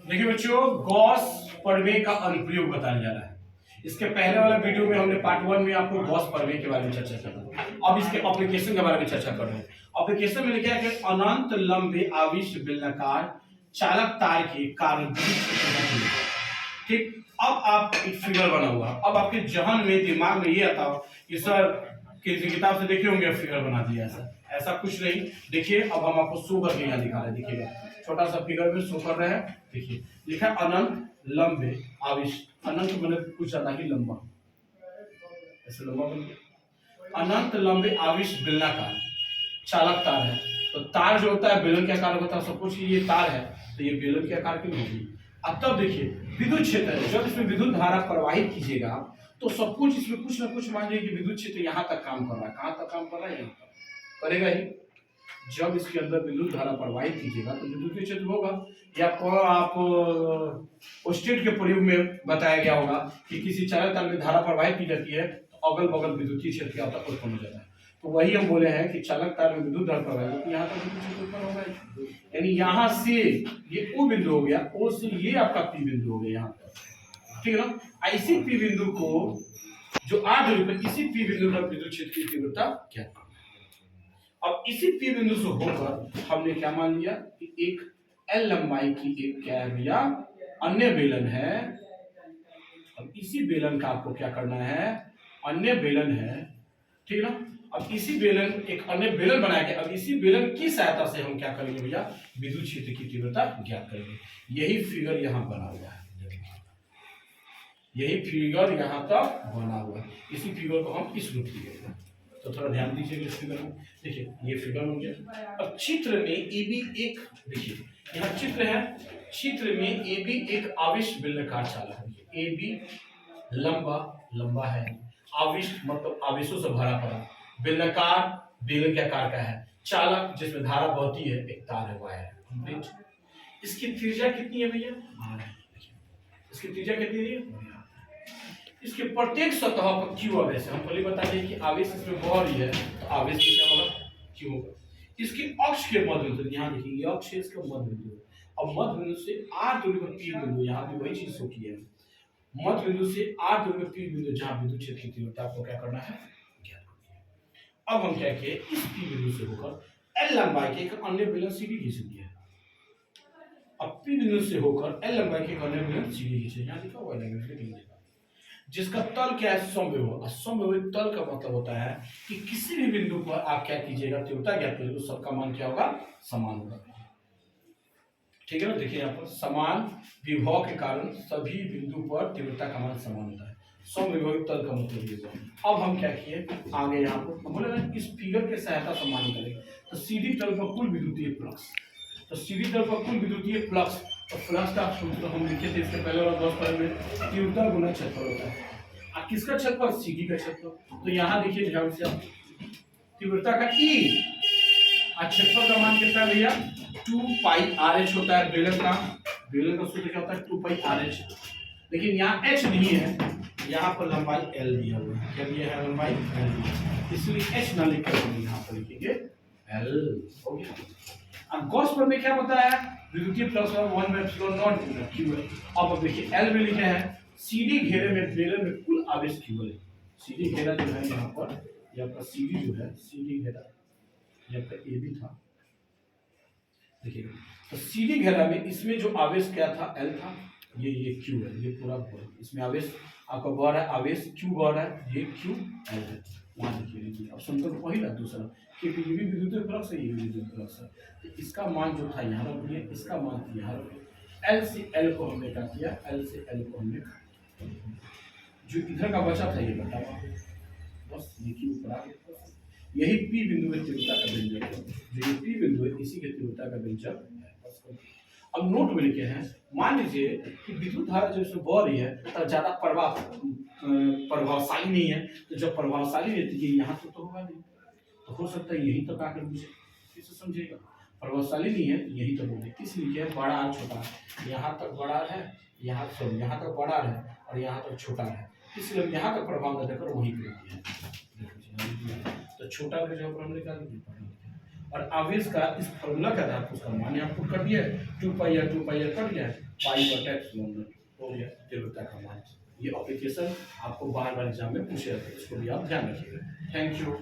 देखिए बच्चों, गॉस प्रमेय का अनुप्रयोग बताने जा रहा है। इसके पहले वाला वीडियो में हमने पार्ट 1 में आपको गॉस प्रमेय के बारे में चर्चा किया। अब इसके एप्लीकेशन के बारे में चर्चा कर रहे हैं। एप्लीकेशन में लिखा है कि अनंत लंबे आविष्ट बेलनाकार चालक तार के कारण ठीक। अब आप एक फिगर बना हुआ, अब आपके जहन में दिमाग में ये आता हो कि सर किसी किताब से देखे होंगे फिगर बना दिया सर, ऐसा कुछ नहीं। देखिए अब हम आपको शो करके यहाँ दिखा रहे हैं। देखिएगा छोटा सा फिगर में शो कर रहे हैं। देखिए लिखा है अनंत लंबे आविष्ट, अनंत मतलब कुछ ज्यादा ही लंबा, ऐसे लंबा बन गया। अनंत लंबे आविष्ट बेलनाकार चालक तार है। तो तार जो होता है बेलन के आकार होता है, सब कुछ ये तार है तो ये बेलन के आकार की होगी। अब तब देखिए विद्युत क्षेत्र है, जब इसमें विद्युत धारा प्रवाहित कीजिएगा तो सब कुछ इसमें कुछ ना कुछ मान लीजिए कि विद्युत क्षेत्र यहाँ तक काम कर रहा है। कहाँ तक काम कर रहा है? यहाँ तक करेगा ही। जब इसके अंदर विद्युत धारा प्रवाहित कीजिएगा तो विद्युत क्षेत्र होगा। या आप स्टेट के प्रयोग में बताया गया होगा कि किसी चालक तार में धारा प्रवाहित की जाती है तो अगल बगल विद्युतीय क्षेत्र क्या होता है? उत्पन्न हो जाता है। तो वही हम बोले हैं कि चालक तार में विद्युत धारा प्रवाहित, यहाँ तक विद्युत क्षेत्र उत्पन्न होगा। यानी यहाँ से ये ओ बिंदु हो गया, ओ से ये आपका पी बिंदु हो गया यहाँ तक, ठीक है ना। इसी पी बिंदु को जो आठ दूरी पर इसी पी बिंदु पर विद्युत क्षेत्र की तीव्रता क्या है। अब इसी पी बिंदु से होकर हमने क्या मान लिया कि एक एल लंबाई की एक क्या है भैया अन्य बेलन है। अब इसी बेलन का आपको क्या करना है? अन्य बेलन है, ठीक है ना। अब इसी बेलन एक अन्य बेलन बनाया गया। अब इसी बेलन की सहायता से हम क्या करेंगे भैया? विद्युत क्षेत्र की तीव्रता ज्ञात करेंगे। यही फिगर यहाँ बना हुआ है, यही फिगर यहाँ तक बना हुआ है। इसी फिगर को हम इस रूप दिए, तो थोड़ा ध्यान दीजिएगा इस फिगर में। देखिए ये फिगर हो गया। अब चित्र में ए बी एक, देखिए यहाँ चित्र है, चित्र में ए बी एक आविष्ट बेलनाकार चालक है। ए बी लंबा लंबा है, आविष्ट मतलब आवेशों से भरा पड़ा, बेलनाकार बेलन के आकार का है, चालक जिसमें धारा बहती है, एक तार है वायर है। इसकी त्रिज्या कितनी है भैया? इसकी त्रिज्या कितनी है? इसके प्रत्येक सतह पर क्यू आवेश है। हम पहले बता दें कि आवेश इसमें बह रही है तो आवेश क्या होगा? क्यू होगा। इसके अक्ष के मध्य बिंदु, यहाँ देखिए ये अक्ष है इसका मध्य बिंदु। अब मध्य बिंदु से आठ दूरी पर पी बिंदु, यहाँ भी वही चीज होती है। मध्य बिंदु से आठ दूरी पर पी बिंदु जहाँ विद्युत क्षेत्र की तीव्रता आपको क्या करना है? अब हम क्या किए, इस पी बिंदु से होकर एल लंबाई के एक अन्य बेलन सीधी खींच लिया है। अब पी बिंदु से होकर एल लंबाई के एक अन्य बेलन सीधी खींचे, यहाँ लिखा हुआ है जिसका तल क्या है? समविभव। समविभव तल का मतलब होता है कि किसी भी बिंदु पर आप क्या कीजिएगा? तीव्रता ज्ञात कीजिएगा, सबका मान क्या होगा? समान होगा, ठीक है ना। देखिए यहाँ पर समान विभव के कारण सभी बिंदु पर तीव्रता का मान समान होता है। समविभव तल का मतलब ये हुआ। अब हम क्या किए आगे यहाँ पर बोले ना इस फिगर के सहायता से मान करें तो सीधी तल पर कुल विद्युतीय फ्लक्स, तो सीधी तल पर कुल विद्युतीय फ्लक्स, तो फ्लक्स का सूत्र हम लिखे थे इसके पहले वाला 10 पर में तीव्रता गुना क्षेत्रफल होता है। और किसका क्षेत्रफल? सीधी का क्षेत्रफल। तो यहाँ देखिए ध्यान से आप तीव्रता का ई और क्षेत्रफल का मान कितना है भैया? 2 पाई आर एच होता है बेलन का। बेलन का सूत्र क्या होता है? 2 पाई आर एच। लेकिन यहाँ एच नहीं है, यहाँ पर लंबाई एल दिया हुआ है। क्या दिया है? लंबाई एल, इसलिए एच ना लिखकर हम यहाँ पर लिखेंगे एल। हो गया। अब गॉस प्रमेय क्या बताया? विद्युतीय फ्लक्स 1/ε0 क्यू है। अब देखिए एल में लिखे हैं सीधी घेरे में बेलन में कुल आवेश क्यू है। सीधी घेरा जो है यहाँ पर, ये आपका सीधी जो है, सीधी घेरा ये आपका ए बी था। देखिए तो सीधी घेरा में इसमें जो आवेश क्या था? एल था। ये क्यू है, ये पूरा इसमें आवेश आपका बह रहा है, आवेश क्यू बह रहा है, ये क्यू एल है। वहां देखिए अब संतुलन पहला दूसरा क्योंकि ये भी विद्युत फ्लक्स है, ये भी विद्युत फ्लक्स है। तो इसका मान जो था यहाँ रख दिया, इसका मान यहाँ रख दिया। एल से एल को हमने क्या किया? एल से एल को हमने जो इधर का बचा था ये बताओ, बस ये क्यू ऊपर आ गया। यही पी बिंदु की तीव्रता का व्यंजक है, जो ये पी बिंदु है इसी की तीव्रता का व्यंजक है। अब नोट में लिखे हैं, मान लीजिए कि विद्युत धारा जो इसमें बह रही है तो ज्यादा प्रभावशाली नहीं है। तो जब प्रभावशाली रहती है यहाँ तो होगा नहीं, तो हो सकता है यही तक आकर मुझे इसे समझेगा। प्रभावशाली नहीं है यही तक होगी, इसलिए बड़ा आर छोटा है, यहाँ तक बड़ा है, यहाँ तक बड़ा है और यहाँ तक छोटा है, इसलिए यहाँ तक प्रभाव न देकर वहीं पे है। तो छोटा के जगह पर हमने क्या लिखा? और आवेश का इस फॉर्मूला के आधार पर उसका मान यहाँ पुट कर दिया है, 2 पाई आर कट गया है, पाई बटा एप्सिलॉन हो गया तीव्रता का मान। ये एप्लीकेशन आपको बार बार एग्जाम में पूछे जाते हैं, इसको भी आप ध्यान रखिएगा। Thank you.